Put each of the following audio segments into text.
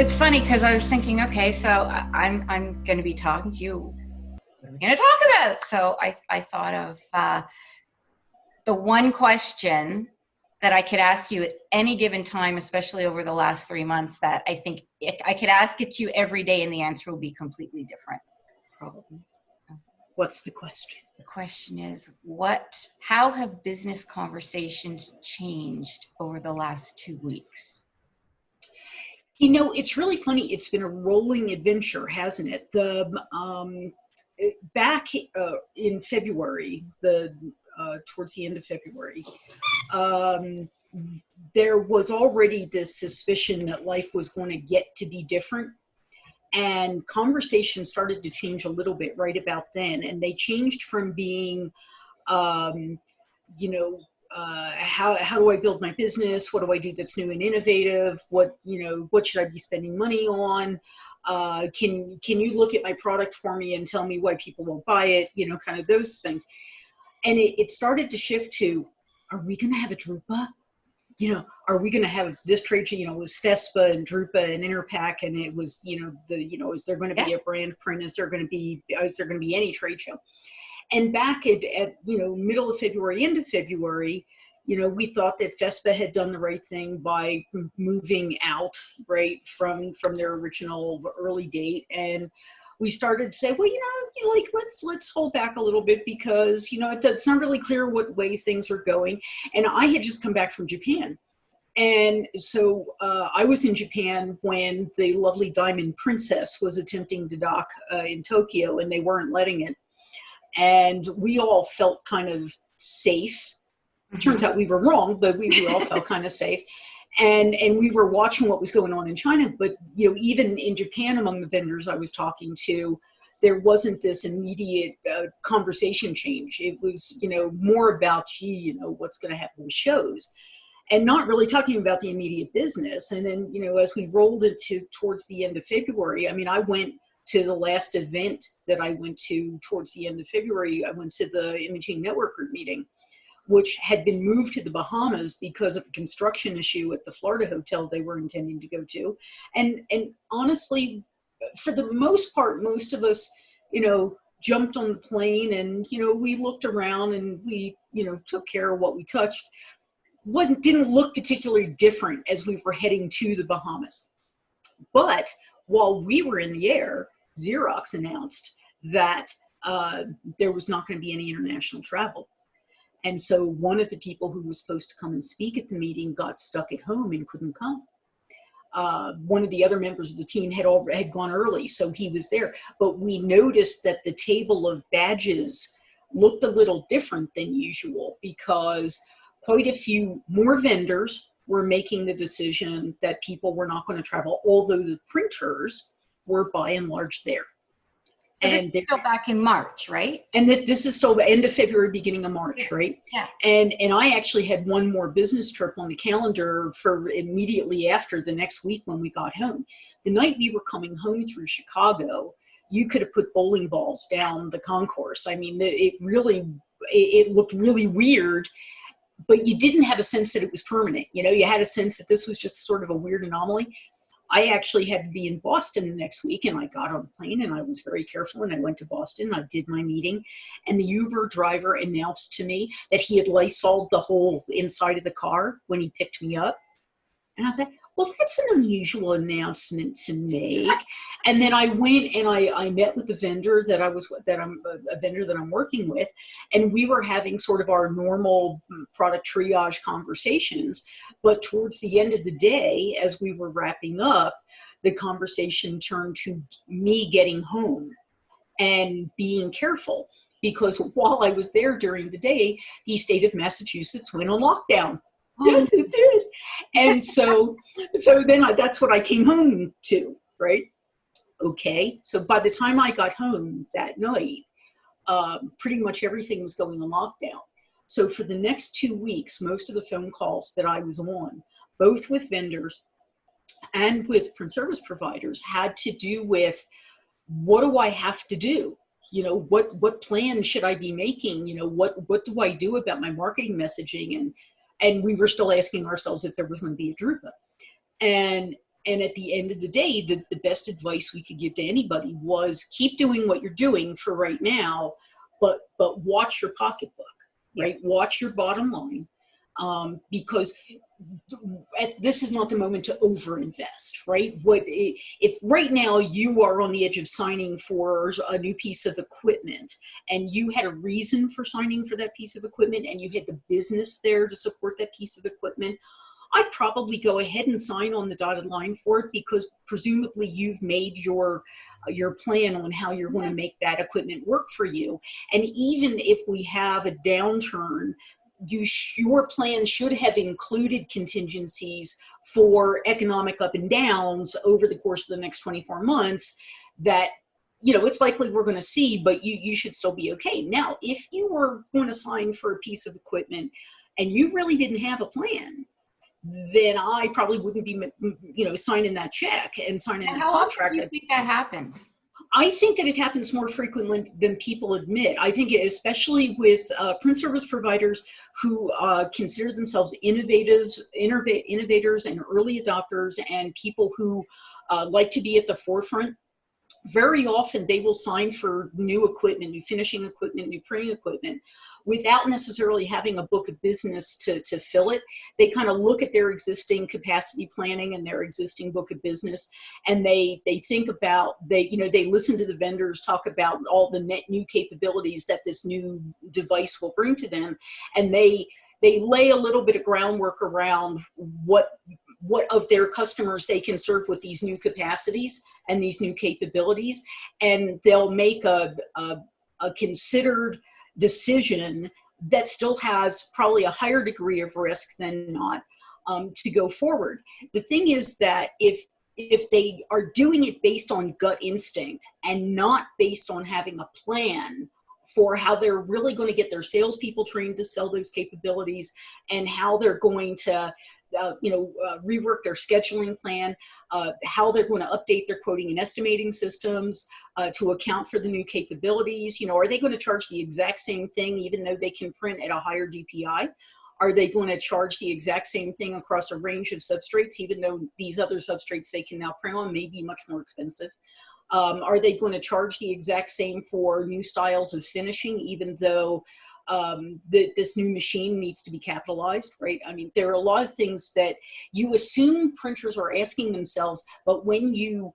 it's funny because I was thinking, okay, so I'm going to be talking to you. What are we going to talk about? So I thought of the one question that I could ask you at any given time, especially over the last 3 months, that I think I could ask it to you every day and the answer will be completely different, probably. What's the question? The question is, how have business conversations changed over the last 2 weeks? You know, it's really funny. It's been a rolling adventure, hasn't it? Back in February, towards the end of February, there was already this suspicion that life was going to get to be different. And conversations started to change a little bit right about then. And they changed from being, how do I build my business? What do I do that's new and innovative? What should I be spending money on? Can you look at my product for me and tell me why people won't buy it? Kind of those things. And it started to shift to, are we going to have a Drupa? Are we going to have this trade show? It was FESPA and Drupa and Interpack, and it was, is there going to be a brand print? Is there going to be any trade show? And back at middle of February, end of February, we thought that FESPA had done the right thing by moving out, right, from their original early date. And we started to say, well, let's hold back a little bit because, it's not really clear what way things are going. And I had just come back from Japan. And so I was in Japan when the lovely Diamond Princess was attempting to dock in Tokyo, and they weren't letting it. And we all felt kind of safe. Mm-hmm. Turns out we were wrong, but we all felt kind of safe. And we were watching what was going on in China. But, even in Japan, among the vendors I was talking to, there wasn't this immediate conversation change. It was, more about, what's going to happen with shows, and not really talking about the immediate business. And then, as we rolled towards the end of February, I went to the last event that I went to towards the end of February. I went to the Imaging Network Group meeting, which had been moved to the Bahamas because of a construction issue at the Florida hotel they were intending to go to. And honestly, for the most part, most of us, jumped on the plane and, we looked around and we, took care of what we touched. Didn't look particularly different as we were heading to the Bahamas. But while we were in the air, Xerox announced that there was not going to be any international travel. And so one of the people who was supposed to come and speak at the meeting got stuck at home and couldn't come. One of the other members of the team had gone early, so he was there. But we noticed that the table of badges looked a little different than usual because quite a few more vendors were making the decision that people were not going to travel, although the printers were by and large there. And this is still back in March, right? And this is still the end of February, beginning of March, right? Yeah. And I actually had one more business trip on the calendar for immediately after the next week when we got home. The night we were coming home through Chicago, you could have put bowling balls down the concourse. It looked really weird, but you didn't have a sense that it was permanent. You had a sense that this was just sort of a weird anomaly. I actually had to be in Boston the next week, and I got on a plane and I was very careful, and I went to Boston. I did my meeting, and the Uber driver announced to me that he had Lysoled the whole inside of the car when he picked me up. And I thought, well, that's an unusual announcement to make. And then I went and I met with the vendor that I'm working with, and we were having sort of our normal product triage conversations. But towards the end of the day, as we were wrapping up, the conversation turned to me getting home and being careful, because while I was there during the day, the state of Massachusetts went on lockdown. Yes, it did. And so then that's what I came home to, right? Okay. So by the time I got home that night, pretty much everything was going on lockdown. So for the next 2 weeks, most of the phone calls that I was on, both with vendors and with print service providers, had to do with, what do I have to do? What plan should I be making? What do I do about my marketing messaging? And we were still asking ourselves if there was going to be a Drupa. And And at the end of the day, the best advice we could give to anybody was keep doing what you're doing for right now, but watch your pocketbook, right? Watch your bottom line, because this is not the moment to overinvest, right? If right now you are on the edge of signing for a new piece of equipment, and you had a reason for signing for that piece of equipment, and you had the business there to support that piece of equipment, I'd probably go ahead and sign on the dotted line for it, because presumably you've made your plan on how you're going to make that equipment work for you. And even if we have a downturn, your plan should have included contingencies for economic up and downs over the course of the next 24 months that, it's likely we're going to see, but you should still be okay. Now, if you were going to sign for a piece of equipment and you really didn't have a plan, then I probably wouldn't be, signing that check and signing that contract. How often do you think that happens? I think that it happens more frequently than people admit. I think especially with print service providers who consider themselves innovators and early adopters, and people who like to be at the forefront. Very often they will sign for new equipment, new finishing equipment, new printing equipment, without necessarily having a book of business to fill it. They kind of look at their existing capacity planning and their existing book of business, and they think about, they listen to the vendors talk about all the net new capabilities that this new device will bring to them, and they lay a little bit of groundwork around what of their customers they can serve with these new capacities and these new capabilities, and they'll make a considered decision that still has probably a higher degree of risk than not, to go forward. The thing is that if they are doing it based on gut instinct and not based on having a plan for how they're really going to get their salespeople trained to sell those capabilities, and how they're going to rework their scheduling plan, how they're going to update their quoting and estimating systems to account for the new capabilities. Are they going to charge the exact same thing even though they can print at a higher DPI? Are they going to charge the exact same thing across a range of substrates, even though these other substrates they can now print on may be much more expensive? Are they going to charge the exact same for new styles of finishing, even though this new machine needs to be capitalized, right? I mean, there are a lot of things that you assume printers are asking themselves, but when you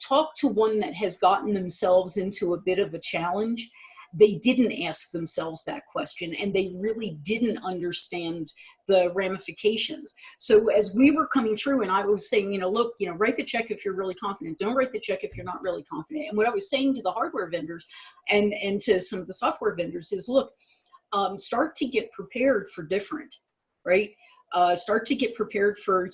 talk to one that has gotten themselves into a bit of a challenge, they didn't ask themselves that question, and they really didn't understand the ramifications. So as we were coming through, and I was saying, look, write the check if you're really confident. Don't write the check if you're not really confident. And what I was saying to the hardware vendors and to some of the software vendors is, look, start to get prepared for different, right? Start to get prepared for,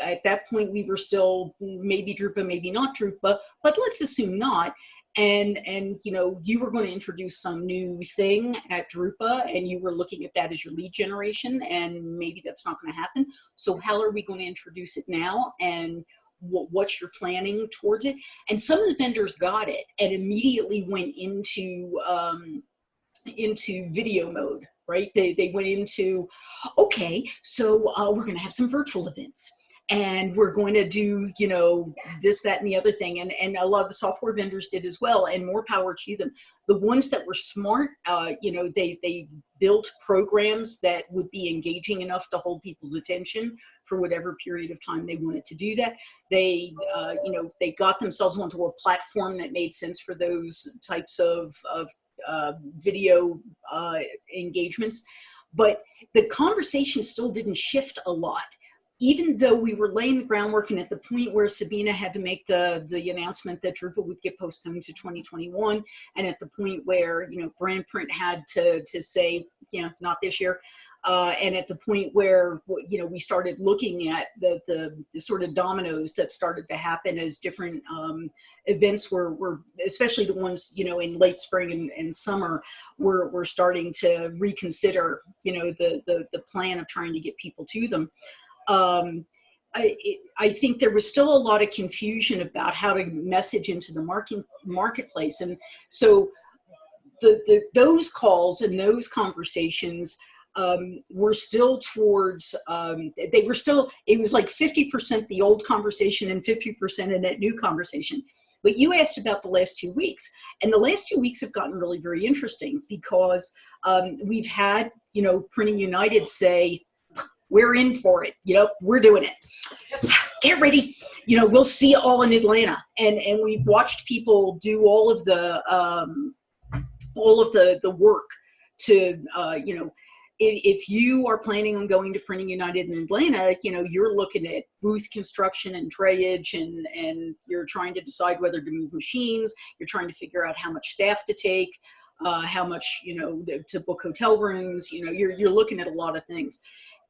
at that point we were still maybe Drupa, maybe not Drupa, but let's assume not. And you were going to introduce some new thing at Drupa, and you were looking at that as your lead generation, and maybe that's not going to happen. So how are we going to introduce it now, and what's your planning towards it? And some of the vendors got it and immediately went into video mode, right? They went into, okay, so we're going to have some virtual events, and we're going to do, this, that, and the other thing. And a lot of the software vendors did as well, and more power to them. The ones that were smart, they built programs that would be engaging enough to hold people's attention for whatever period of time they wanted to do that. They got themselves onto a platform that made sense for those types of video engagements. But the conversation still didn't shift a lot, even though we were laying the groundwork, and at the point where Sabina had to make the announcement that Drupa would get postponed to 2021, and at the point where Brand Print had to say not this year, and at the point where we started looking at the sort of dominoes that started to happen as different events were, especially the ones in late spring and summer, were starting to reconsider the plan of trying to get people to them. I think there was still a lot of confusion about how to message into the marketplace, and so those calls and those conversations we're still towards, it was like 50% the old conversation and 50% a net new conversation. But you asked about the last 2 weeks, and the last 2 weeks have gotten really very interesting because we've had, Printing United say, we're in for it, we're doing it. Get ready, we'll see you all in Atlanta. And we've watched people do all of the work to, if you are planning on going to Printing United in Atlanta, you're looking at booth construction and drayage, and you're trying to decide whether to move machines. You're trying to figure out how much staff to take, how much, to book hotel rooms. You're looking at a lot of things.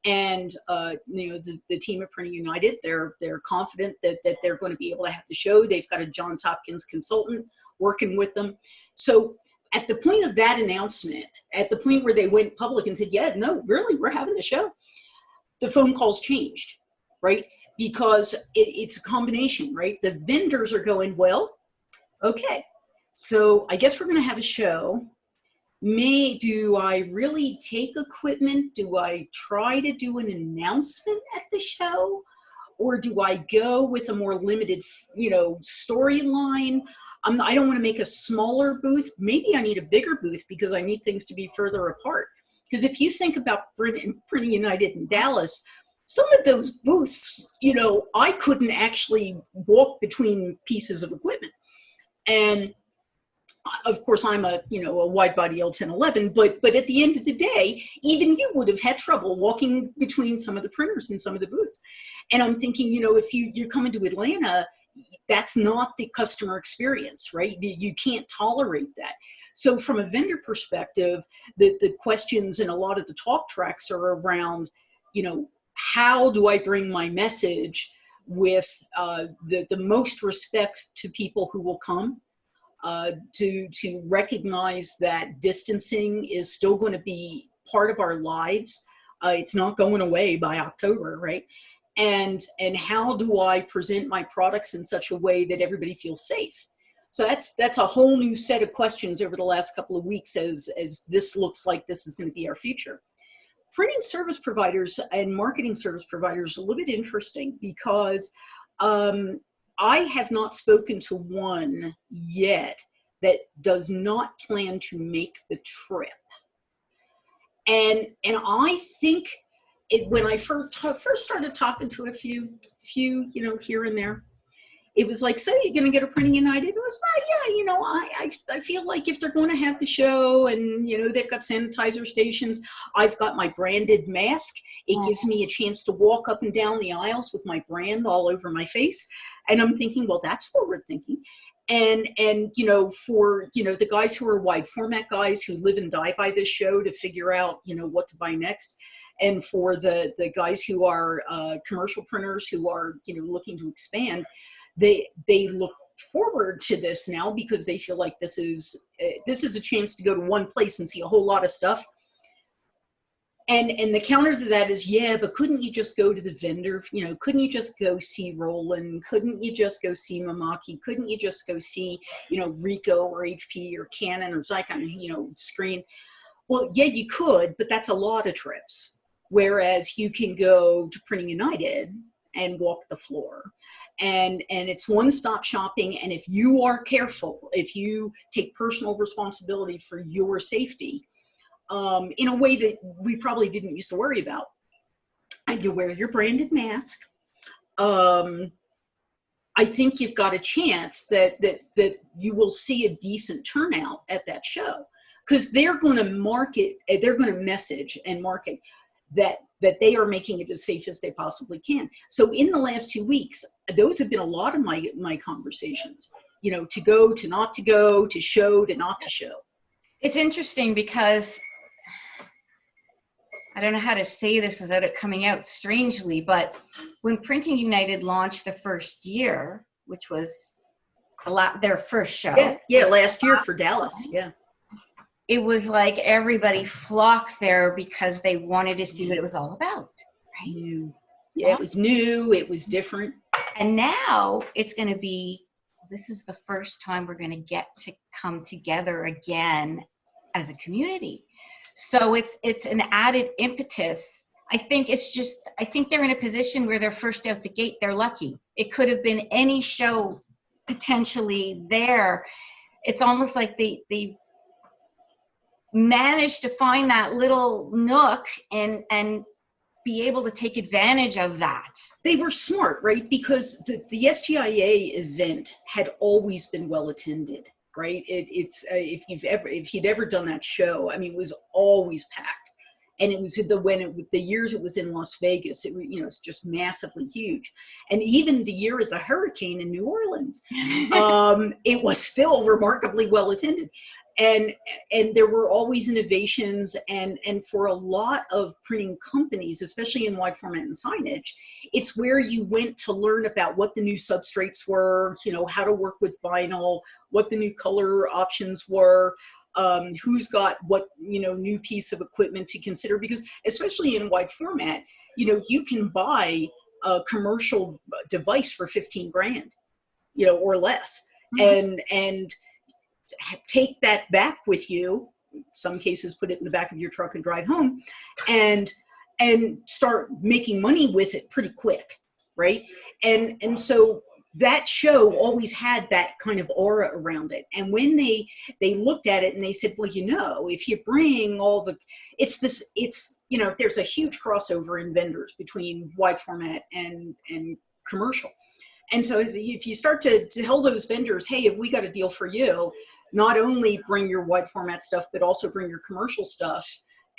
And, the team at Printing United, they're confident that they're going to be able to have the show. They've got a Johns Hopkins consultant working with them. So at the point of that announcement, at the point where they went public and said, yeah, no, really, we're having the show, the phone calls changed, right? Because it's a combination, right? The vendors are going, well, okay, so I guess we're going to have a show. Do I really take equipment? Do I try to do an announcement at the show? Or do I go with a more limited, storyline? I don't want to make a smaller booth. Maybe I need a bigger booth because I need things to be further apart. Because if you think about Printing United in Dallas, some of those booths, I couldn't actually walk between pieces of equipment. And of course, I'm a wide body L1011, but at the end of the day, even you would have had trouble walking between some of the printers and some of the booths. And I'm thinking, if you're coming to Atlanta, that's not the customer experience, right? You can't tolerate that. So from a vendor perspective, the questions and a lot of the talk tracks are around, how do I bring my message with the most respect to people who will come, to recognize that distancing is still going to be part of our lives. It's not going away by October, right? And how do I present my products in such a way that everybody feels safe? So that's a whole new set of questions over the last couple of weeks as this looks like this is going to be our future. Printing service providers and marketing service providers are a little bit interesting because I have not spoken to one yet that does not plan to make the trip. And I think when I first started talking to a few, here and there, it was like, so you're going to get a Printing United? It was, well, yeah, I feel like if they're going to have the show and, they've got sanitizer stations, I've got my branded mask. It gives me a chance to walk up and down the aisles with my brand all over my face. And I'm thinking, well, that's forward thinking. And for, the guys who are wide format guys who live and die by this show to figure out, what to buy next. And for the guys who are commercial printers who are, looking to expand, they look forward to this now because they feel like this is a chance to go to one place and see a whole lot of stuff. And the counter to that is, yeah, but couldn't you just go to the vendor? Couldn't you just go see Roland? Couldn't you just go see Mamaki? Couldn't you just go see, Ricoh or HP or Canon or Zycon, Screen? Well, yeah, you could, but that's a lot of trips. Whereas you can go to Printing United and walk the floor. And it's one-stop shopping. And if you are careful, if you take personal responsibility for your safety, in a way that we probably didn't used to worry about, and you wear your branded mask, I think you've got a chance that you will see a decent turnout at that show, because they're going to market, they're going to message and market that they are making it as safe as they possibly can. So in the last 2 weeks, those have been a lot of my conversations, to go, to not to go, to show, to not to show. It's interesting because I don't know how to say this without it coming out strangely, but when Printing United launched the first year, which was their first show. Yeah, last year for Dallas, yeah. It was like everybody flocked there because they wanted to see what it was all about. Right? New. Yeah, it was new, it was different. And now it's going to be, this is the first time we're going to get to come together again as a community. So it's an added impetus. I think they're in a position where they're first out the gate, they're lucky. It could have been any show potentially there. It's almost like they managed to find that little nook and be able to take advantage of that. They were smart, right? Because the SGIA event had always been well attended, right? If you'd ever done that show, I mean, it was always packed, and it was the years it was in Las Vegas, it's just massively huge, and even the year of the hurricane in New Orleans, it was still remarkably well attended. And there were always innovations, and for a lot of printing companies, especially in wide format and signage, it's where you went to learn about what the new substrates were, how to work with vinyl, what the new color options were, who's got what new piece of equipment to consider, because especially in wide format, you can buy a commercial device for 15 grand, or less, and take that back with you, in some cases put it in the back of your truck and drive home, and start making money with it pretty quick, right? And so that show always had that kind of aura around it. And when they looked at it and they said, well, if you bring all the, there's a huge crossover in vendors between wide format and commercial. And so if you start to tell those vendors, hey, have we got a deal for you? Not only bring your wide format stuff, but also bring your commercial stuff,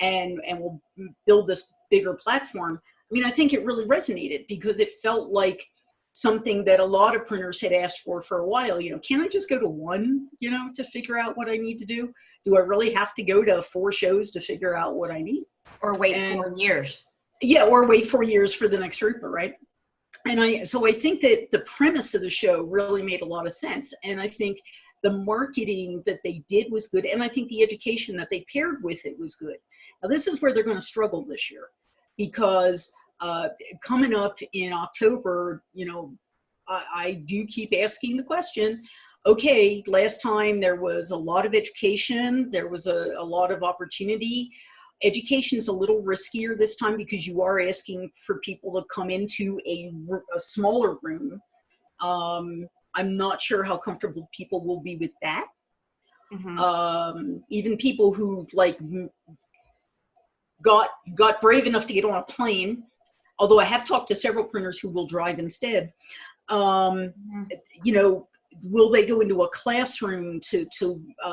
and we'll build this bigger platform. I mean, I think it really resonated because it felt like something that a lot of printers had asked for a while. Can I just go to one, to figure out what I need to do? Do I really have to go to 4 shows to figure out what I need? Or wait 4 years. Yeah, or wait 4 years for the next Drupa, right? So I think that the premise of the show really made a lot of sense. And I think the marketing that they did was good. And I think the education that they paired with it was good. Now, this is where they're going to struggle this year, because coming up in October, I do keep asking the question, okay, last time there was a lot of education, there was a lot of opportunity. Education's a little riskier this time because you are asking for people to come into a smaller room. I'm not sure how comfortable people will be with that. Even people who got brave enough to get on a plane, although I have talked to several printers who will drive instead. Will they go into a classroom to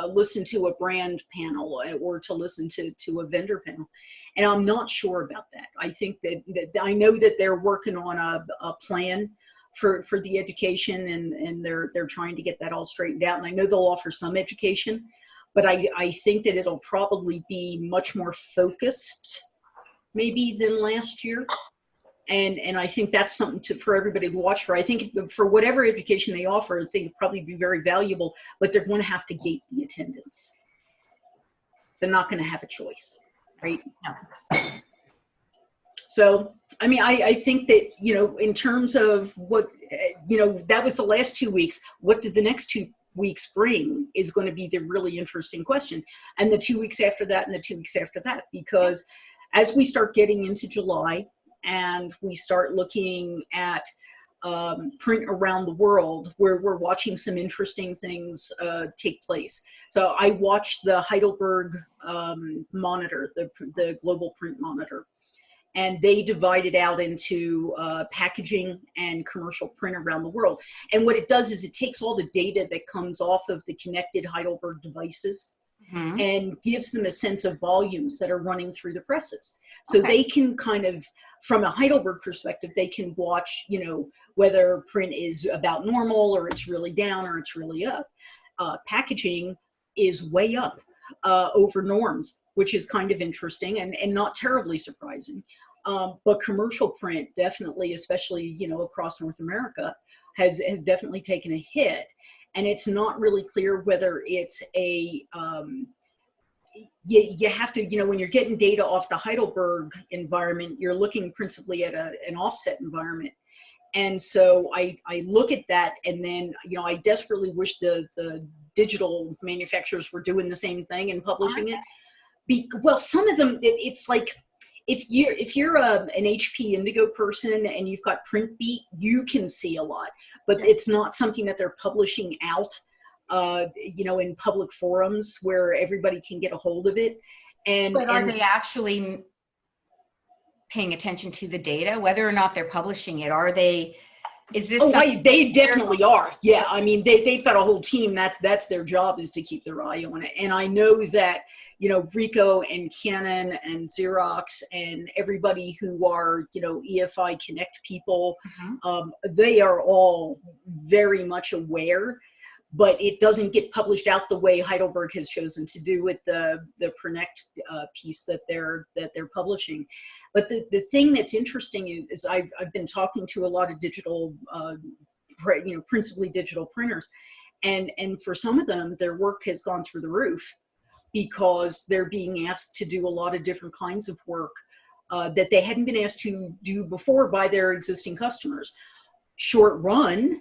listen to a brand panel or to listen to a vendor panel? And I'm not sure about that. I think that I know that they're working on a plan for the education, and they're trying to get that all straightened out. And I know they'll offer some education, but I think that it'll probably be much more focused maybe than last year. And I think that's something for everybody to watch for. I think for whatever education they offer, I think it'll probably be very valuable, but they're going to have to gate the attendance. They're not going to have a choice, right? No. So, I mean, I think that, in terms of what, that was the last 2 weeks. What did the next 2 weeks bring is going to be the really interesting question. And the 2 weeks after that, and the 2 weeks after that, because as we start getting into July and we start looking at print around the world, where we're watching some interesting things take place. So I watched the Heidelberg monitor, the global print monitor. And they divide it out into packaging and commercial print around the world. And what it does is it takes all the data that comes off of the connected Heidelberg devices and gives them a sense of volumes that are running through the presses. So they can kind of, from a Heidelberg perspective, they can watch, whether print is about normal or it's really down or it's really up. Packaging is way up over norms, which is kind of interesting and not terribly surprising. But commercial print definitely, especially, across North America, has definitely taken a hit. And it's not really clear whether it's a, you have to, when you're getting data off the Heidelberg environment, you're looking principally at an offset environment. And so I look at that, and then, I desperately wish the digital manufacturers were doing the same thing and publishing it, Well, some of them, it's like, if you're an HP Indigo person and you've got print beat, you can see a lot, but it's not something that they're publishing out, in public forums where everybody can get a hold of it. But are they actually paying attention to the data, whether or not they're publishing it? Is this? They definitely are. Yeah, I mean, they've got a whole team. That's their job, is to keep their eye on it. And I know that, Ricoh and Canon and Xerox and everybody who are, EFI Connect people, they are all very much aware, but it doesn't get published out the way Heidelberg has chosen to do with the Connect piece that they're publishing. But the thing that's interesting is I've been talking to a lot of digital, principally digital printers, and for some of them, their work has gone through the roof because they're being asked to do a lot of different kinds of work that they hadn't been asked to do before by their existing customers. Short run,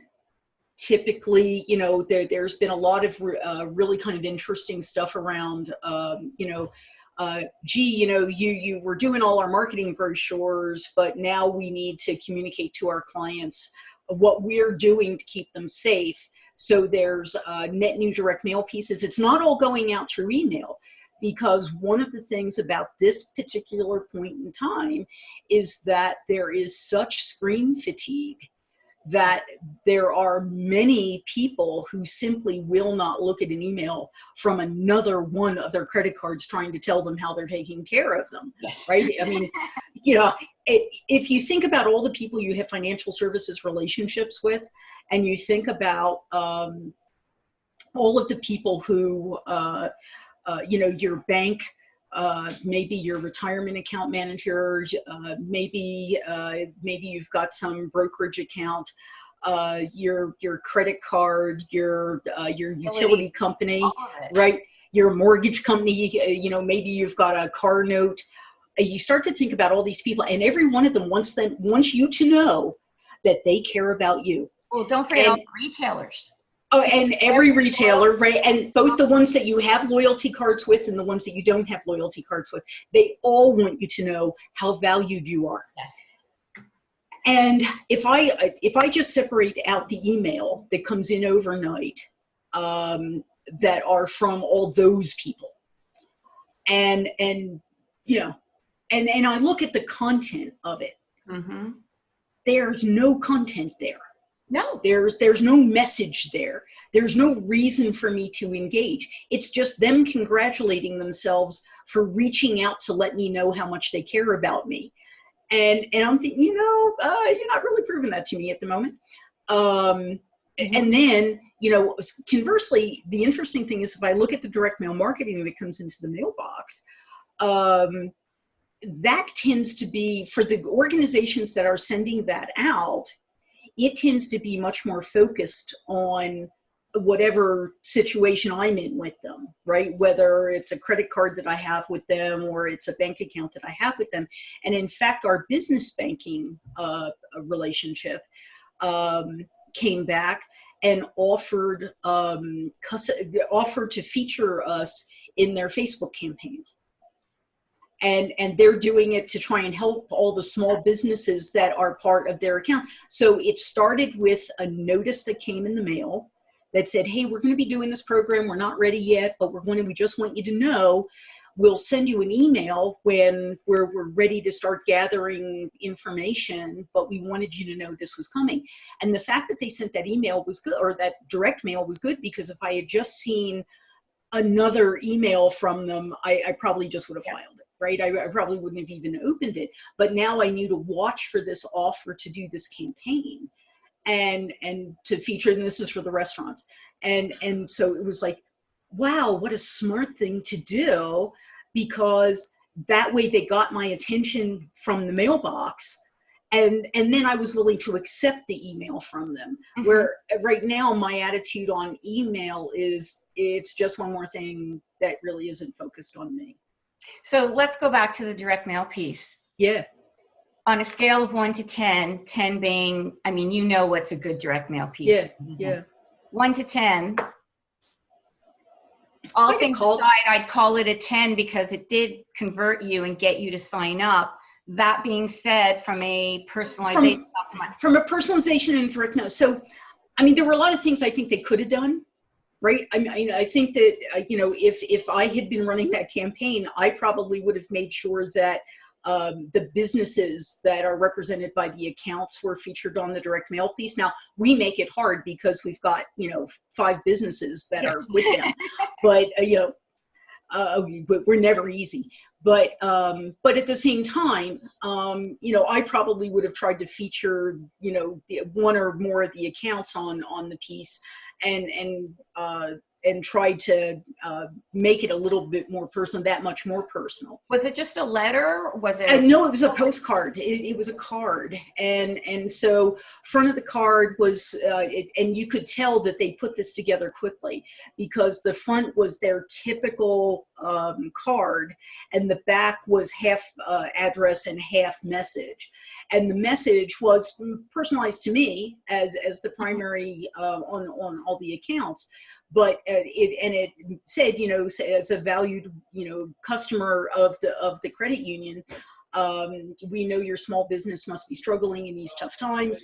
typically, there's been a lot of really kind of interesting stuff around, you were doing all our marketing brochures, but now we need to communicate to our clients what we're doing to keep them safe. So there's net new direct mail pieces. It's not all going out through email, because one of the things about this particular point in time is that there is such screen fatigue that there are many people who simply will not look at an email from another one of their credit cards trying to tell them how they're taking care of them. Yes. Right? I mean, if you think about all the people you have financial services relationships with, and you think about all of the people who, your bank, maybe your retirement account manager, maybe you've got some brokerage account, your credit card, your utility company, right? Your mortgage company, maybe you've got a car note. You start to think about all these people, and every one of them wants you to know that they care about you. Well, don't forget all the retailers. Oh, and every retailer, right? And both the ones that you have loyalty cards with and the ones that you don't have loyalty cards with, they all want you to know how valued you are. Yes. And if I just separate out the email that comes in overnight, that are from all those people, and I look at the content of it, there's no content there. No. There's no message there. There's no reason for me to engage. It's just them congratulating themselves for reaching out to let me know how much they care about me. And I'm thinking, you're not really proving that to me at the moment. And then, conversely, the interesting thing is, if I look at the direct mail marketing that comes into the mailbox, that tends to be, for the organizations that are sending that out, it tends to be much more focused on whatever situation I'm in with them, right? Whether it's a credit card that I have with them or it's a bank account that I have with them. And in fact, our business banking relationship came back and offered to feature us in their Facebook campaigns. And they're doing it to try and help all the small businesses that are part of their account. So it started with a notice that came in the mail that said, hey, we're going to be doing this program. We're not ready yet, but we just want you to know. We'll send you an email when we're ready to start gathering information, but we wanted you to know this was coming. And the fact that they sent that email was good, or that direct mail was good, because if I had just seen another email from them, I probably just would have filed it. Right? I probably wouldn't have even opened it, but now I knew to watch for this offer to do this campaign and to feature, and this is for the restaurants. And so it was like, wow, what a smart thing to do, because that way they got my attention from the mailbox. And then I was willing to accept the email from them. Where right now my attitude on email is, it's just one more thing that really isn't focused on me. So let's go back to the direct mail piece. Yeah. On a scale of 1 to 10, 10 being, what's a good direct mail piece. Yeah. 1 to 10, all I get things called. aside, I'd call it a 10 because it did convert you and get you to sign up. That being said, from a personalization From a personalization and direct mail. So, I mean, there were a lot of things I think they could have done, right? I mean, I think that, if I had been running that campaign, I probably would have made sure that the businesses that are represented by the accounts were featured on the direct mail piece. Now, we make it hard because we've got, 5 businesses that yes. are with them, but, we're never easy. But at the same time, I probably would have tried to feature, one or more of the accounts on the piece, and tried to make it a little bit more personal, that much more personal. Was it just a letter? Was it? No, it was a postcard. It was a card, and so front of the card was, and you could tell that they put this together quickly because the front was their typical card, and the back was half address and half message, and the message was personalized to me as the primary on all the accounts. But it said, as a valued, customer of the credit union, we know your small business must be struggling in these tough times.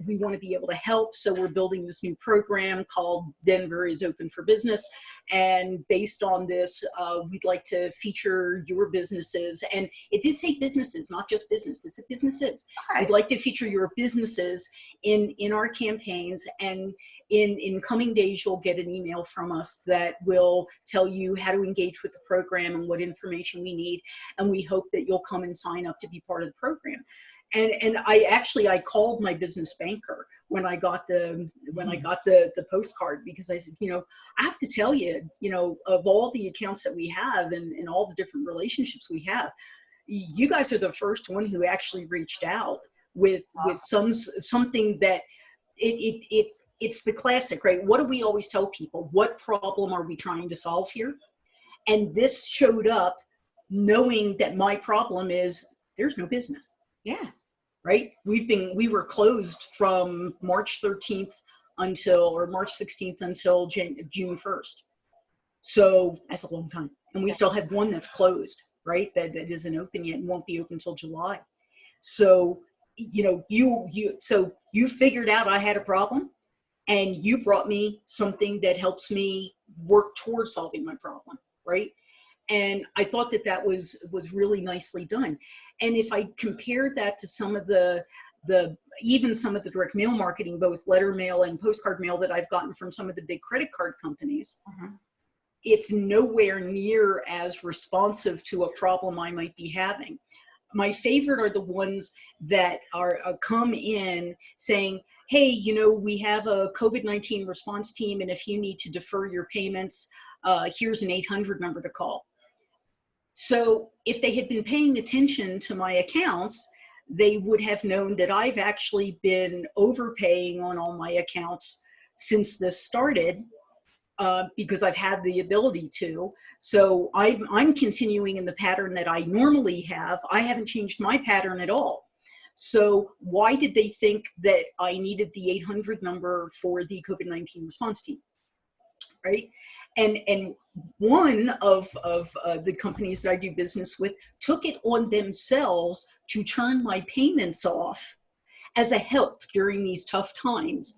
We want to be able to help, so we're building this new program called Denver is Open for Business, and based on this, we'd like to feature your businesses. And it did say businesses, not just businesses. It businesses. Okay. We'd like to feature your businesses in our campaigns, and in coming days, you'll get an email from us that will tell you how to engage with the program and what information we need. And we hope that you'll come and sign up to be part of the program. And I called my business banker when I got the postcard, because I said, I have to tell you, of all the accounts that we have and all the different relationships we have, you guys are the first one who actually reached out with something that it's the classic, right? What do we always tell people? What problem are we trying to solve here? And this showed up knowing that my problem is there's no business. Yeah. Right? We were closed from March 13th or March 16th until June 1st. So that's a long time. And we still have one that's closed, right? That isn't open yet and won't be open until July. So, you figured out I had a problem, and you brought me something that helps me work towards solving my problem, right? And I thought that was really nicely done. And if I compared that to some of even some of the direct mail marketing, both letter mail and postcard mail that I've gotten from some of the big credit card companies, it's nowhere near as responsive to a problem I might be having. My favorite are the ones that are come in saying, hey, we have a COVID-19 response team, and if you need to defer your payments, here's an 800 number to call. So if they had been paying attention to my accounts, they would have known that I've actually been overpaying on all my accounts since this started, because I've had the ability to. So I'm continuing in the pattern that I normally have. I haven't changed my pattern at all. So why did they think that I needed the 800 number for the COVID-19 response team, right? And one of the companies that I do business with took it on themselves to turn my payments off as a help during these tough times,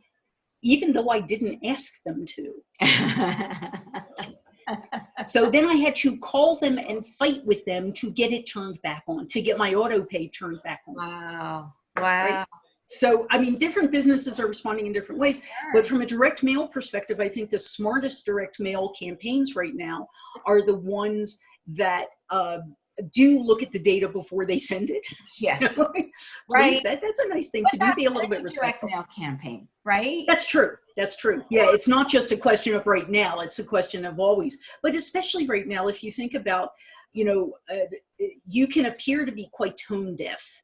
even though I didn't ask them to. So then I had to call them and fight with them to get it turned back on, to get my auto pay turned back on. Wow. Right? So, I mean, different businesses are responding in different ways, but from a direct mail perspective, I think the smartest direct mail campaigns right now are the ones that do look at the data before they send it. Yes. Right. That's a nice thing to do. Be a little bit respectful. Direct mail campaign, right? That's true. That's true. Yeah, it's not just a question of right now. It's a question of always. But especially right now, if you think about, you can appear to be quite tone deaf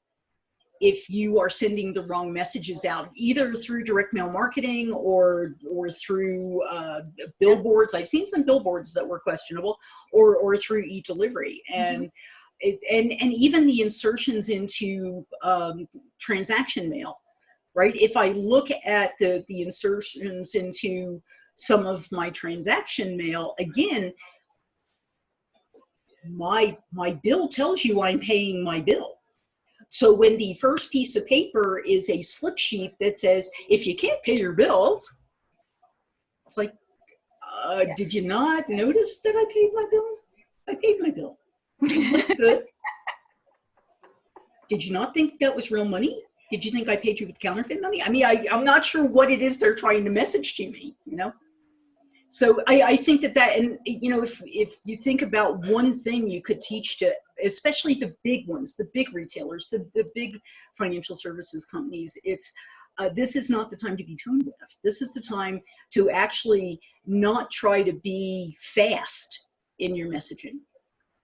if you are sending the wrong messages out, either through direct mail marketing or through billboards. I've seen some billboards that were questionable, or through e-delivery. And even the insertions into transaction mail, right? If I look at the insertions into some of my transaction mail, again, my bill tells you I'm paying my bill. So when the first piece of paper is a slip sheet that says, if you can't pay your bills, it's like, Yeah. did you not notice that I paid my bill? I paid my bill. Looks good. Did you not think that was real money? Did you think I paid you with counterfeit money? I mean, I'm not sure what it is they're trying to message to me, you know? So I think that, and you know, if you think about one thing you could teach to, especially the big ones, the big retailers, the big financial services companies, it's this is not the time to be tone deaf. This is the time to actually not try to be fast in your messaging,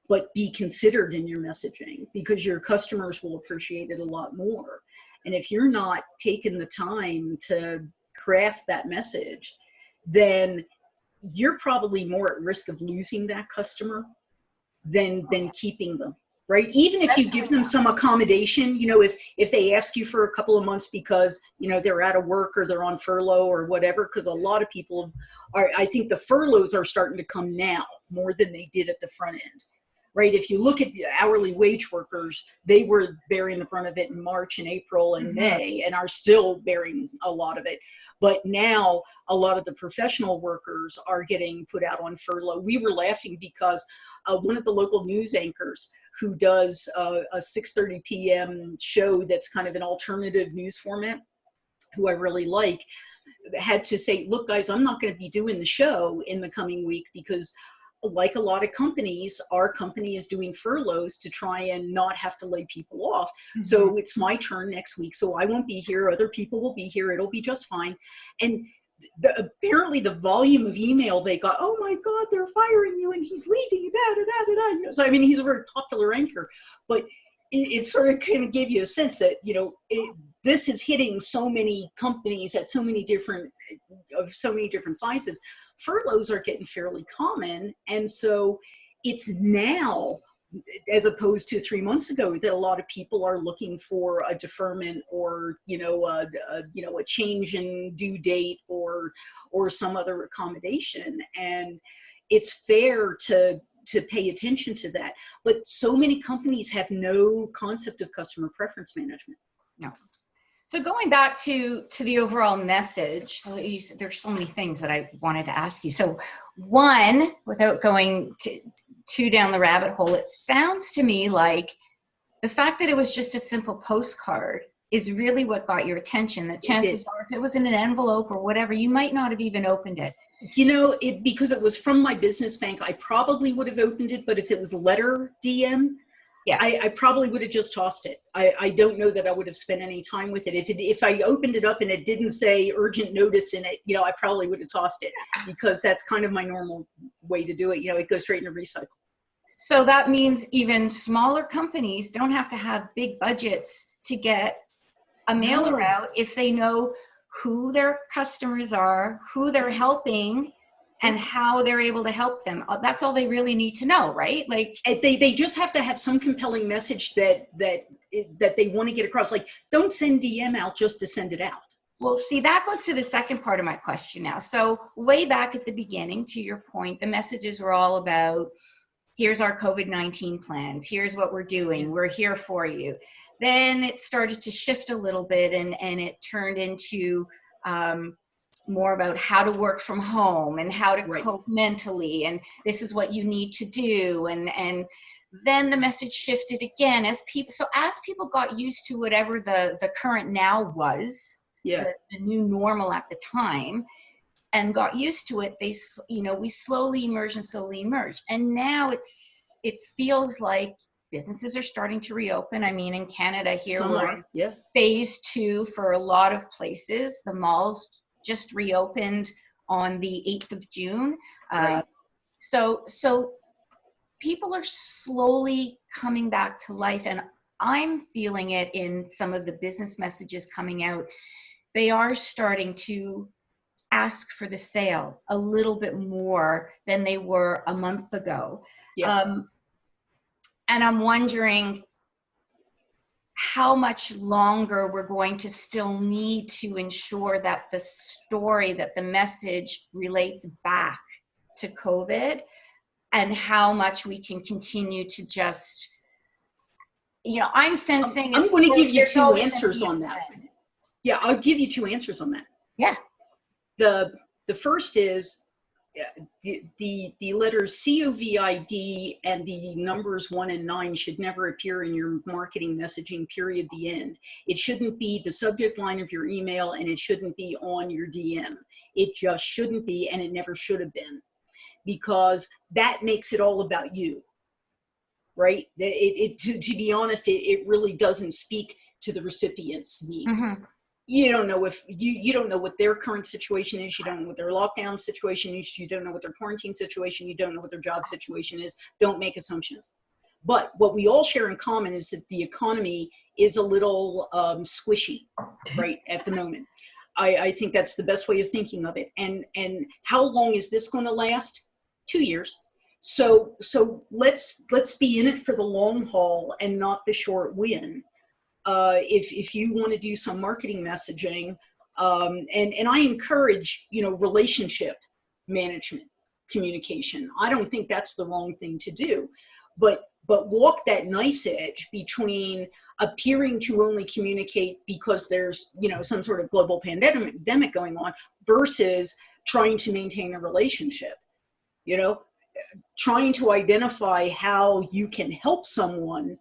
but be considered in your messaging, because your customers will appreciate it a lot more. And if you're not taking the time to craft that message, then you're probably more at risk of losing that customer than keeping them, right? Even if you give them some accommodation, you know, if they ask you for a couple of months because, you know, they're out of work or they're on furlough or whatever, because a lot of people are, I think the furloughs are starting to come now more than they did at the front end, right? If you look at the hourly wage workers, they were bearing the brunt of it in March and April and May, and are still bearing a lot of it. But now a lot of the professional workers are getting put out on furlough. We were laughing because one of the local news anchors who does a 6:30 p.m. show that's kind of an alternative news format, who I really like, had to say, look, guys, I'm not going to be doing the show in the coming week because, like a lot of companies, our company is doing furloughs to try and not have to lay people off. So it's my turn next week. So I won't be here. Other people will be here. It'll be just fine. And apparently the volume of email they got, oh my God, they're firing you and he's leaving, da, da, da, da, da. You know, so, I mean, he's a very popular anchor, but it sort of kind of gave you a sense that, you know, this is hitting so many companies at so many different sizes. Furloughs are getting fairly common. And so it's now, as opposed to 3 months ago, that a lot of people are looking for a deferment or, you know, a change in due date or some other accommodation. And it's fair to pay attention to that. But so many companies have no concept of customer preference management. No. So going back to the overall message, there's so many things that I wanted to ask you. So one, without going too down the rabbit hole, it sounds to me like the fact that it was just a simple postcard is really what got your attention. That chances are, if it was in an envelope or whatever, you might not have even opened it. You know, because it was from my business bank, I probably would have opened it. But if it was letter DM, yeah, I probably would have just tossed it. I don't know that I would have spent any time with it. If I opened it up and it didn't say urgent notice in it, you know, I probably would have tossed it, because that's kind of my normal way to do it. You know, it goes straight into recycle. So that means even smaller companies don't have to have big budgets to get a mailer out if they know who their customers are, who they're helping, and how they're able to help them. That's all they really need to know, right? Like they just have to have some compelling message that they want to get across. Like, don't send DM out just to send it out. Well, see, that goes to the second part of my question now. So way back at the beginning, to your point, the messages were all about, here's our COVID-19 plans. Here's what we're doing. We're here for you. Then it started to shift a little bit, and it turned into more about how to work from home and how to cope mentally, and this is what you need to do. And then the message shifted again as people got used to whatever the current now was, the new normal at the time, and got used to it. We slowly emerged. And now it feels like businesses are starting to reopen. I mean, in Canada here, we're in phase 2 for a lot of places. The malls just reopened on the 8th of June. So people are slowly coming back to life, and I'm feeling it in some of the business messages coming out. They are starting to ask for the sale a little bit more than they were a month ago. And I'm wondering, how much longer we're going to still need to ensure that the story, that the message relates back to COVID, and how much we can continue to just, I'm sensing I'm going to give you there's two always gonna answers be a on that. trend. Yeah, I'll give you two answers on that. Yeah. The first is the letters COVID and the numbers 1 and 9 should never appear in your marketing messaging, period, the end. It shouldn't be the subject line of your email, and it shouldn't be on your DM. It just shouldn't be, and it never should have been, because that makes it all about you, right? To be honest, it really doesn't speak to the recipient's needs. Mm-hmm. You don't know if you don't know what their current situation is. You don't know what their lockdown situation is. You don't know what their quarantine situation. You don't know what their job situation is. Don't make assumptions. But what we all share in common is that the economy is a little squishy right at the moment. I think that's the best way of thinking of it. And how long is this going to last? 2 years. So let's be in it for the long haul and not the short win. If you want to do some marketing messaging, and I encourage, relationship management, communication. I don't think that's the wrong thing to do, but walk that knife's edge between appearing to only communicate because there's, some sort of global pandemic going on versus trying to maintain a relationship, trying to identify how you can help someone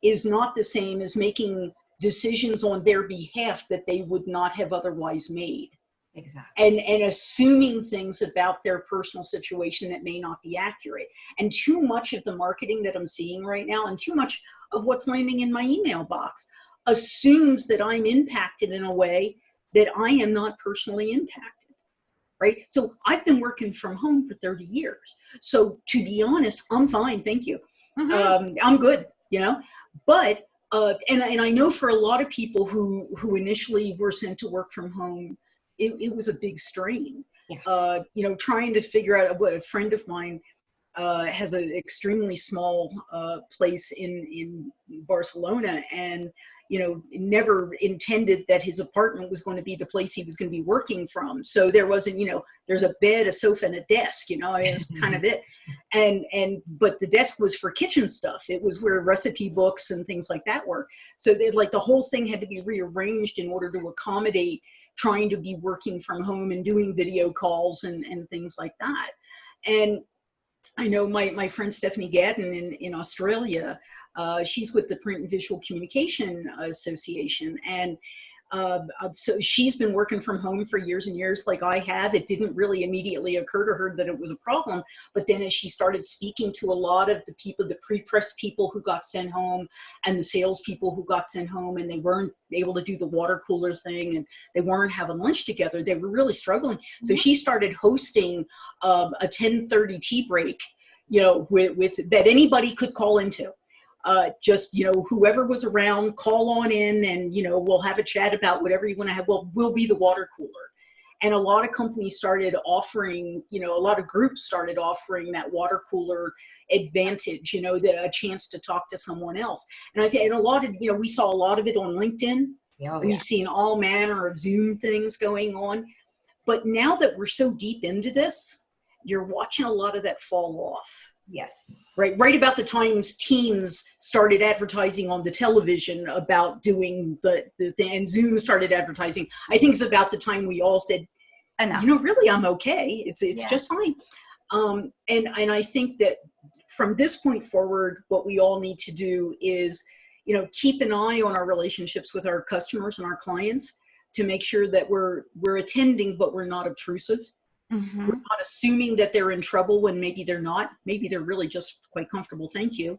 is not the same as making decisions on their behalf that they would not have otherwise made. Exactly. And assuming things about their personal situation that may not be accurate. And too much of the marketing that I'm seeing right now, and too much of what's landing in my email box, assumes that I'm impacted in a way that I am not personally impacted. Right? So I've been working from home for 30 years. So to be honest, I'm fine. Thank you. Mm-hmm. I'm good, But and I know for a lot of people who initially were sent to work from home, it was a big strain. Yeah. Trying to figure out what a friend of mine has an extremely small place in Barcelona, and never intended that his apartment was going to be the place he was going to be working from. So there wasn't, there's a bed, a sofa, and a desk. It's kind of it. But the desk was for kitchen stuff. It was where recipe books and things like that were. So the whole thing had to be rearranged in order to accommodate trying to be working from home and doing video calls and things like that. And I know my friend Stephanie Gadden in Australia, she's with the Print and Visual Communication Association. And so she's been working from home for years and years like I have. It didn't really immediately occur to her that it was a problem. But then as she started speaking to a lot of the people, the pre-press people who got sent home and the salespeople who got sent home, and they weren't able to do the water cooler thing, and they weren't having lunch together, they were really struggling. So she started hosting a 10:30 tea break, with that anybody could call into. Just, whoever was around, call on in, and, we'll have a chat about whatever you want to have. Well, we'll be the water cooler. And a lot of companies started offering, a lot of groups started offering that water cooler advantage, a chance to talk to someone else. And I think, and a lot of, we saw a lot of it on LinkedIn. Oh, yeah. We've seen all manner of Zoom things going on. But now that we're so deep into this, you're watching a lot of that fall off. Yes. Right about the time Teams started advertising on the television about doing the thing, and Zoom started advertising. I think it's about the time we all said, enough. Really, I'm okay. It's just fine. And I think that from this point forward, what we all need to do is, keep an eye on our relationships with our customers and our clients to make sure that we're attending, but we're not obtrusive. Mm-hmm. We're not assuming that they're in trouble when maybe they're not. Maybe they're really just quite comfortable. Thank you.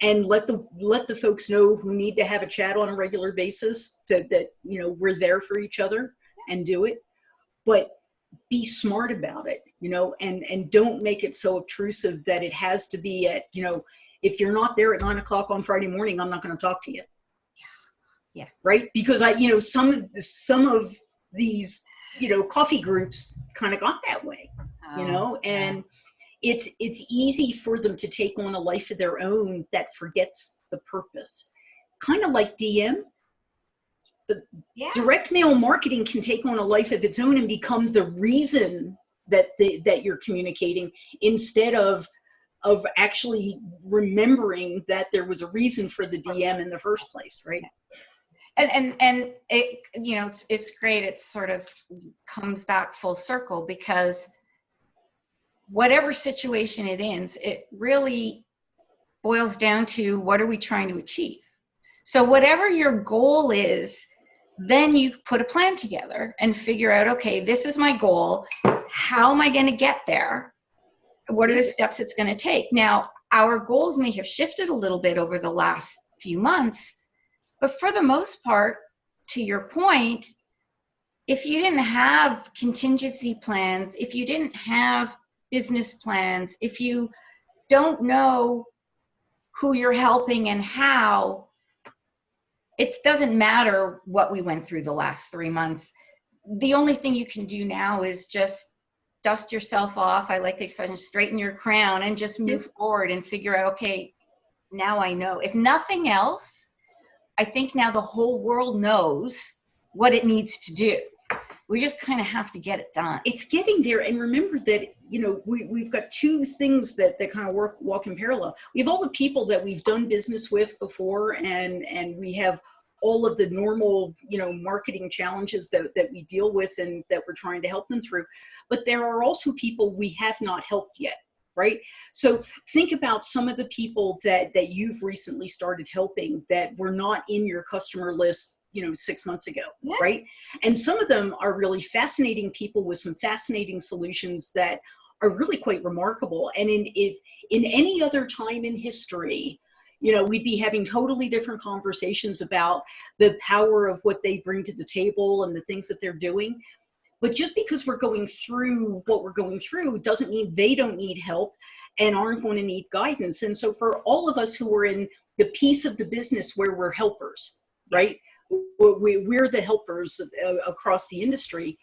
And let the folks know who need to have a chat on a regular basis that we're there for each other and do it. But be smart about it, and don't make it so obtrusive that it has to be at, if you're not there at 9 o'clock on Friday morning, I'm not going to talk to you. Yeah. Right. Because some of these, coffee groups kind of got that way, and it's easy for them to take on a life of their own that forgets the purpose. kind of like DM. But Yeah. direct mail marketing can take on a life of its own and become the reason that that you're communicating, instead of actually remembering that there was a reason for the DM in the first place, right? And it, you know, it's great. It sort of comes back full circle, because whatever situation it is, it really boils down to, what are we trying to achieve? So whatever your goal is, then you put a plan together and figure out, okay, this is my goal. How am I going to get there? What are the steps it's going to take? Now, our goals may have shifted a little bit over the last few months, but for the most part, to your point, if you didn't have contingency plans, if you didn't have business plans, if you don't know who you're helping and how, it doesn't matter what we went through the last 3 months. The only thing you can do now is just dust yourself off. I like the expression, straighten your crown, and just move forward and figure out, okay, now I know. If nothing else, I think now the whole world knows what it needs to do. We just kind of have to get it done. It's getting there. And remember that, you know, we've got two things that kind of walk in parallel. We have all the people that we've done business with before, and we have all of the normal, you know, marketing challenges that we deal with and that we're trying to help them through. But there are also people we have not helped yet, right? So think about some of the people that you've recently started helping that were not in your customer list, you know, 6 months ago, right? And some of them are really fascinating people with some fascinating solutions that are really quite remarkable. And in any other time in history, you know, we'd be having totally different conversations about the power of what they bring to the table and the things that they're doing. But just because we're going through what we're going through doesn't mean they don't need help and aren't going to need guidance. And so for all of us who are in the piece of the business where we're helpers, right? We're the helpers across the industry.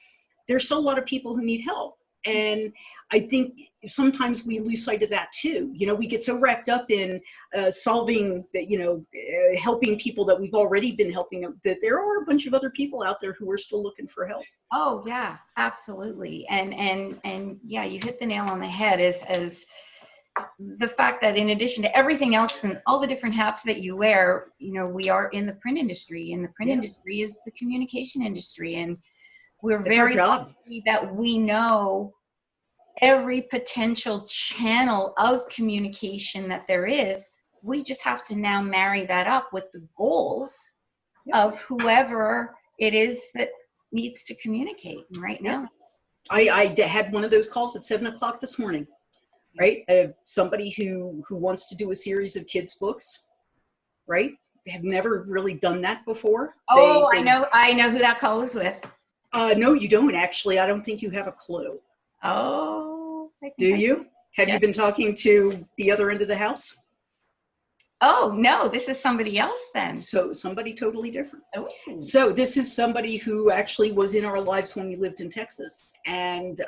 There's still a lot of people who need help. And I think sometimes we lose sight of that too. You know, we get so wrapped up in solving, you know, helping people that we've already been helping, that there are a bunch of other people out there who are still looking for help. Oh yeah, absolutely. And yeah, you hit the nail on the head, as the fact that in addition to everything else and all the different hats that you wear, you know, we are in the print industry, and the print industry is the communication industry. And we're very lucky that we know every potential channel of communication that there is. We just have to now marry that up with the goals of whoever it is that needs to communicate. And right now, I had one of those calls at 7 o'clock this morning, right? Somebody who wants to do a series of kids' books, right? Have never really done that before. Oh, I know who that call was with. No, you don't actually. I don't think you have a clue. Oh. Do you? Have you been talking to the other end of the house? Oh, no, this is somebody else then. So somebody totally different. Oh. So this is somebody who actually was in our lives when we lived in Texas, and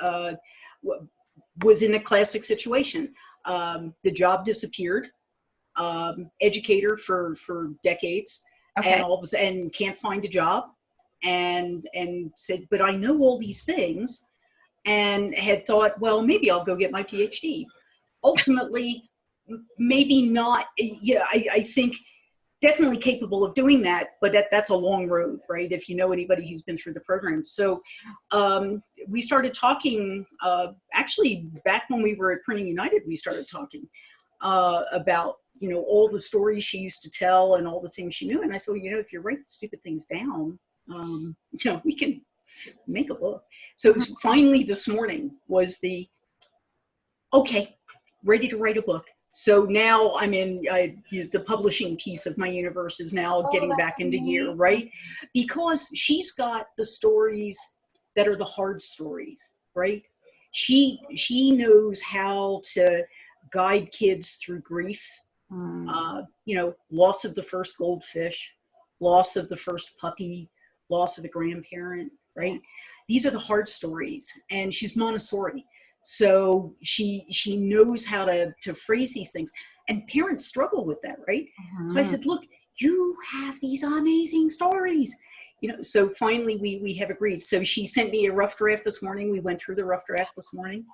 was in a classic situation. The job disappeared, educator for decades, and all of a sudden can't find a job, and said, but I know all these things, and had thought, well, maybe I'll go get my PhD. Ultimately, maybe not. Yeah, I think definitely capable of doing that, but that's a long road, right? If you know anybody who's been through the program. So we started talking, actually back when we were at Printing United, we started talking about, you know, all the stories she used to tell and all the things she knew. And I said, well, you know, if you write the stupid things down, you know, we can make a book. So finally this morning was okay, ready to write a book. So now I'm in the publishing piece of my universe is now getting back into gear, right? Because she's got the stories that are the hard stories, right? She knows how to guide kids through grief, you know, loss of the first goldfish, loss of the first puppy, loss of a grandparent, right? These are the hard stories, and she's Montessori. So she knows how to phrase these things, and parents struggle with that, right? So I said, look, you have these amazing stories. So finally we have agreed. So she sent me a rough draft this morning. We went through the rough draft this morning,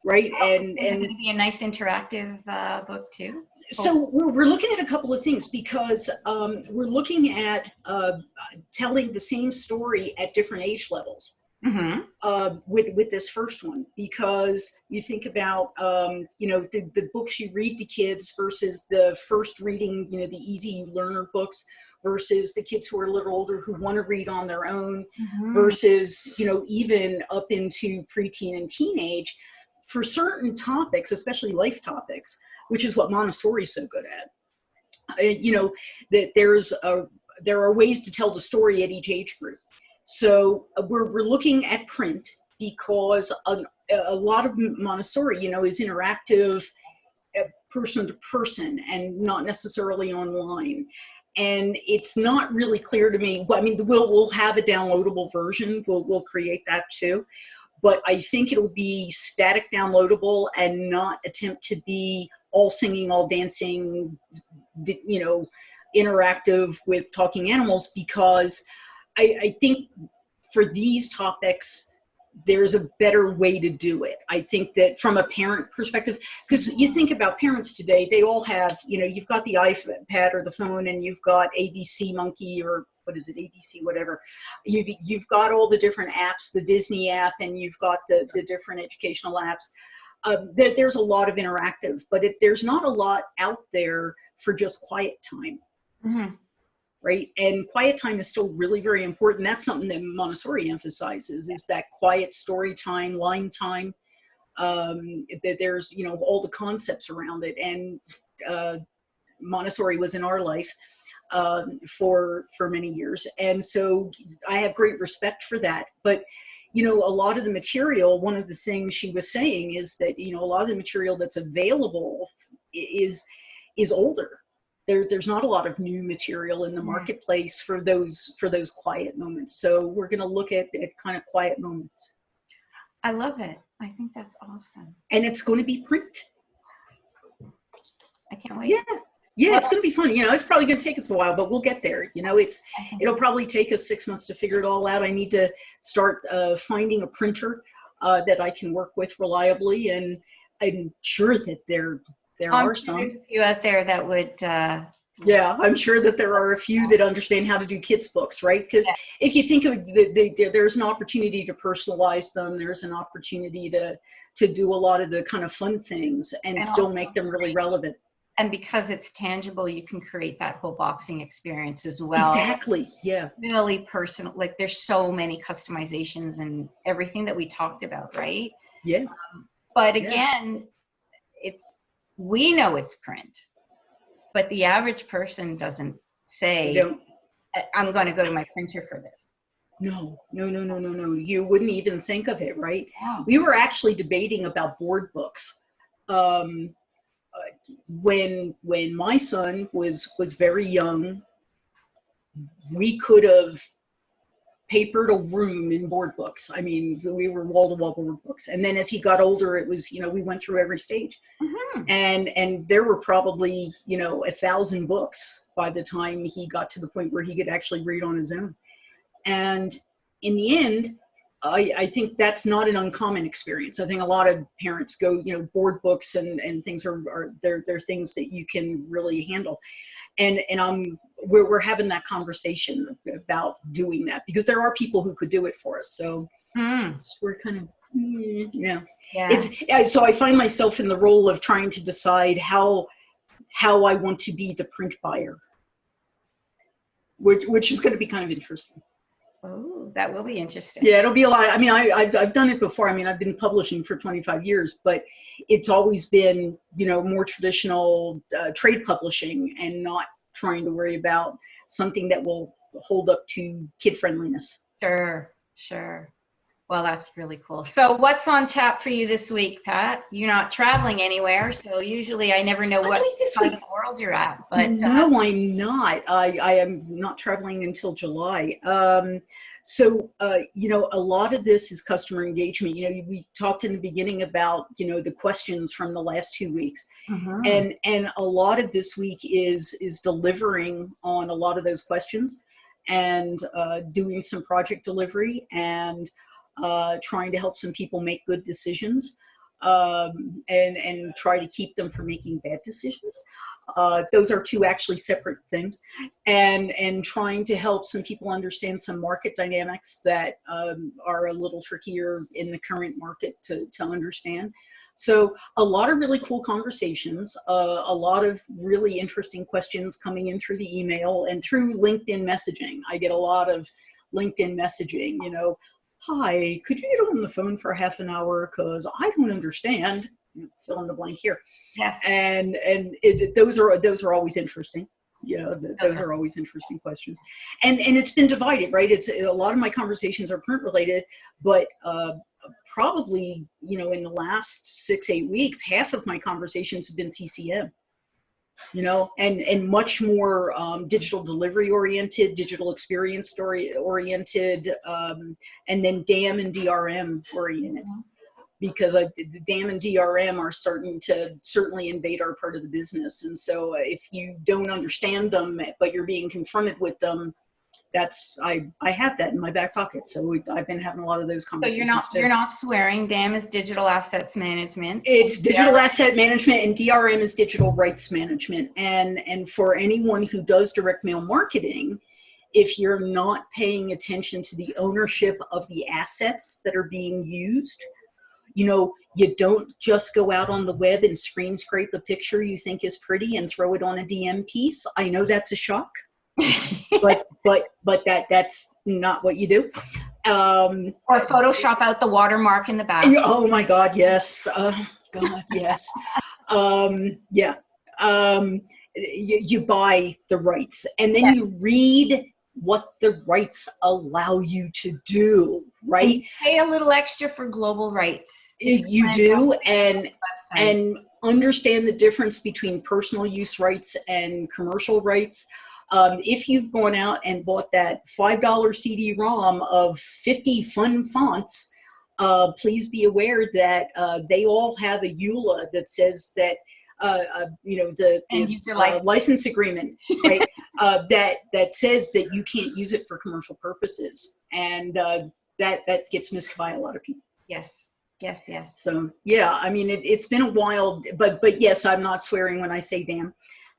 right? And Is it going to be a nice interactive book too? So we're looking at a couple of things, because we're looking at telling the same story at different age levels. With this first one, because you think about the books you read to kids versus the first reading, the easy learner books, versus the kids who are a little older who want to read on their own, versus even up into preteen and teenage, for certain topics, especially life topics, which is what Montessori is so good at. That there are ways to tell the story at each age group. So we're looking at print, because a lot of Montessori, is interactive, person to person, and not necessarily online. And it's not really clear to me. I mean, we'll have a downloadable version. We'll create that too. But I think it'll be static downloadable and not attempt to be all singing, all dancing, interactive with talking animals, because I think for these topics, there's a better way to do it. I think that from a parent perspective, because you think about parents today, they all have, you've got the iPad or the phone, and you've got ABC Monkey, or what is it, ABC, whatever. You've got all the different apps, the Disney app, and you've got the different educational apps. There's a lot of interactive, but there's not a lot out there for just quiet time. Right? And quiet time is still really, very important. That's something that Montessori emphasizes, is that quiet story time, line time. That there's, all the concepts around it. And Montessori was in our life for many years. And so I have great respect for that. But, a lot of the material, one of the things she was saying is that, a lot of the material that's available is older. There's not a lot of new material in the marketplace for those quiet moments. So we're going to look at kind of quiet moments. I love it. I think that's awesome. And it's going to be print. I can't wait. Yeah, well, it's going to be fun. It's probably going to take us a while, but we'll get there. It'll probably take us 6 months to figure it all out. I need to start finding a printer that I can work with reliably, and I'm sure that there are some. There's a few out there that would. Yeah, I'm sure that there are a few that understand how to do kids' books, right? Because if you think of it, there's an opportunity to personalize them. There's an opportunity to do a lot of the kind of fun things and still make them really relevant. And because it's tangible, you can create that whole boxing experience as well. Exactly, yeah. Really personal. Like, there's so many customizations and everything that we talked about, right? Yeah. But again, we know it's print, but the average person doesn't say, I'm going to go to my printer for this. No. You wouldn't even think of it, right? Yeah. We were actually debating about board books. When my son was very young, we could have papered a room in board books. I mean, we were wall-to-wall board books. And then as he got older, it was, we went through every stage. And there were probably, 1,000 books by the time he got to the point where he could actually read on his own. And in the end, I think that's not an uncommon experience. I think a lot of parents go, board books and things they're things that you can really handle. And we're having that conversation about doing that, because there are people who could do it for us. So we're kind of, so I find myself in the role of trying to decide how I want to be the print buyer, which is going to be kind of interesting. Oh, that will be interesting. Yeah, it'll be a lot. I mean, I've done it before. I mean, I've been publishing for 25 years, but it's always been, more traditional trade publishing, and not trying to worry about something that will hold up to kid friendliness. Sure. Well, that's really cool. So what's on tap for you this week, Pat? You're not traveling anywhere, so usually I never know what side of the world you're at. But no, I'm not. I am not traveling until July. So, a lot of this is customer engagement. We talked in the beginning about, the questions from the last 2 weeks. Mhm. And a lot of this week is delivering on a lot of those questions, and doing some project delivery, and trying to help some people make good decisions, and try to keep them from making bad decisions. Those are two actually separate things, and trying to help some people understand some market dynamics that are a little trickier in the current market to understand. So a lot of really cool conversations, a lot of really interesting questions coming in through the email and through LinkedIn messaging. I get a lot of LinkedIn messaging, hi, could you get on the phone for half an hour? Because I don't understand. Fill in the blank here. Yes. And those are always interesting. Those Okay. are always interesting questions. And it's been divided, right? It's a lot of my conversations are print related, but probably, in the last 6-8 weeks, half of my conversations have been CCM, and much more digital delivery oriented, digital experience story oriented, and then DAM and DRM oriented. Mhm. Because the DAM and DRM are starting to certainly invade our part of the business. And so if you don't understand them, but you're being confronted with them, I have that in my back pocket. So I've been having a lot of those So conversations too. you're not swearing. DAM is digital assets management. It's digital DRM. asset management, and DRM is digital rights management. And for anyone who does direct mail marketing, if you're not paying attention to the ownership of the assets that are being used, you don't just go out on the web and screen scrape a picture you think is pretty and throw it on a DM piece. I know that's a shock, but that's not what you do. Or Photoshop out the watermark in the back. Oh my God, yes. God, yes. Yeah. You buy the rights, and then Yes. you read what the rights allow you to do, And right? you pay a little extra for global rights. If you You plan to do, on the website. and understand the difference between personal use rights and commercial rights. If you've gone out and bought that $5 CD-ROM of 50 fun fonts, please be aware that they all have a EULA that says that the End user license. license agreement, right? That says that you can't use it for commercial purposes, and that gets missed by a lot of people. Yes. Yes. Yes. So yeah, I mean, it's been a while, but yes, I'm not swearing when I say DAM.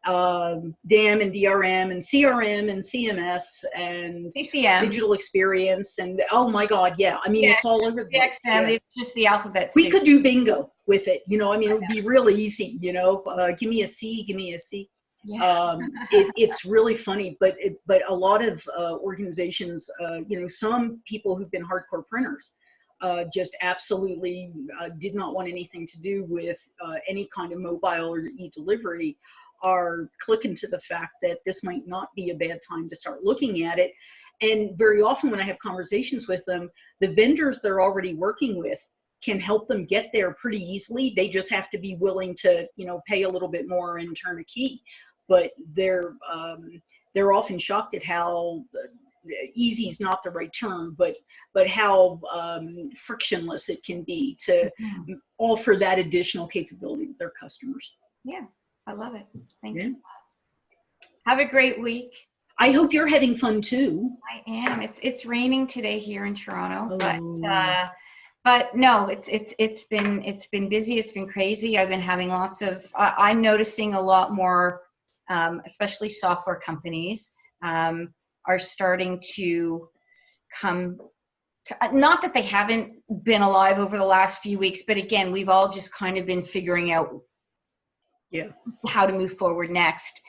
DAM and DRM and CRM and CMS and CCM. digital experience, and oh my God, yeah. I mean, Yeah. it's all over the place. XM. Yeah. It's just the alphabet We soup. could do bingo with it. I mean, it would be really easy. Give me a C, give me a C. Yeah. It's really funny, but a lot of organizations, some people who've been hardcore printers, just absolutely did not want anything to do with any kind of mobile or e-delivery, are clicking to the fact that this might not be a bad time to start looking at it. And very often when I have conversations with them, the vendors they're already working with can help them get there pretty easily. They just have to be willing to, pay a little bit more and turn a key. But they're often shocked at how easy is not the right term, but how frictionless it can be to offer that additional capability to their customers. Yeah. I love it. Thank Yeah. you. Have a great week. I hope you're having fun too. I am. It's raining today here in Toronto, Oh. but no, it's been busy. It's been crazy. I've been having lots of. I'm noticing a lot more, especially software companies, are starting to come. Not that they haven't been alive over the last few weeks, but again, we've all just kind of been figuring out how to move forward next,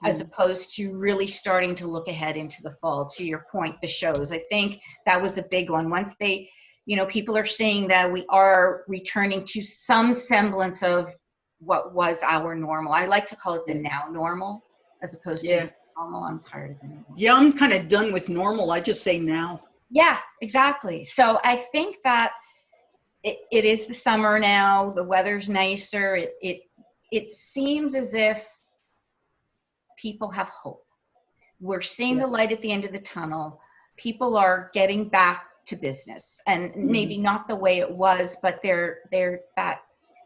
as opposed to really starting to look ahead into the fall. To your point, the shows, I think that was a big one. Once they, people are saying that we are returning to some semblance of what was our normal. I like to call it the now normal, as opposed to normal. I'm tired of the normal. Yeah, I'm kind of done with normal. I just say now. Yeah, exactly. So I think that it is the summer now. The weather's nicer. It seems as if people have hope. We're seeing the light at the end of the tunnel. people are getting back to business, and maybe not the way it was, but they're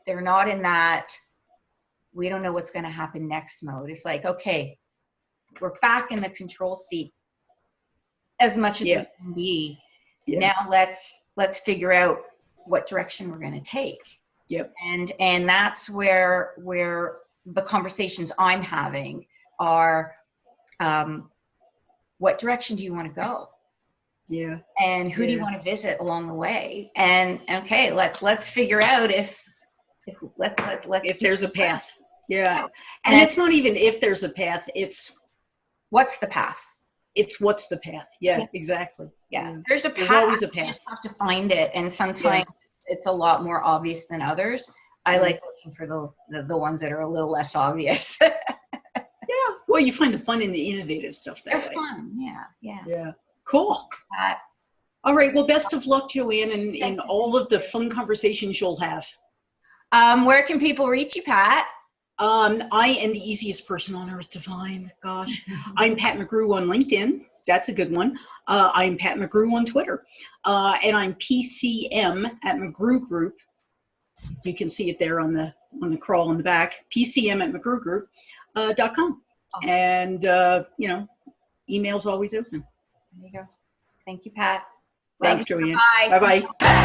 not in that we don't know what's going to happen next mode. It's like, okay, we're back in the control seat as much as we can be. Now let's figure out what direction we're going to take. And that's where the conversations I'm having are, what direction do you want to go? And who do you want to visit along the way? And okay, let's figure out if there's a path. And it's not even if there's a path, it's what's the path. It's what's the path. Exactly. There's a path. There's always a path. You just have to find it, and sometimes it's a lot more obvious than others. I like looking for the ones that are a little less obvious. Well, you find the fun and the innovative stuff that way. They're fun. Yeah. Cool. All right. Well, best of luck, Joanne, in all of the fun conversations you'll have. Where can people reach you, Pat? I am the easiest person on earth to find. Gosh, I'm Pat McGrew on LinkedIn. That's a good one. I'm Pat McGrew on Twitter. And I'm PCM at McGrew Group. You can see it there on the crawl in the back. PCM at McGrewGroup.com. And, email's always open. There you go. Thank you, Pat. Thanks, Joanne. Bye. Bye-bye.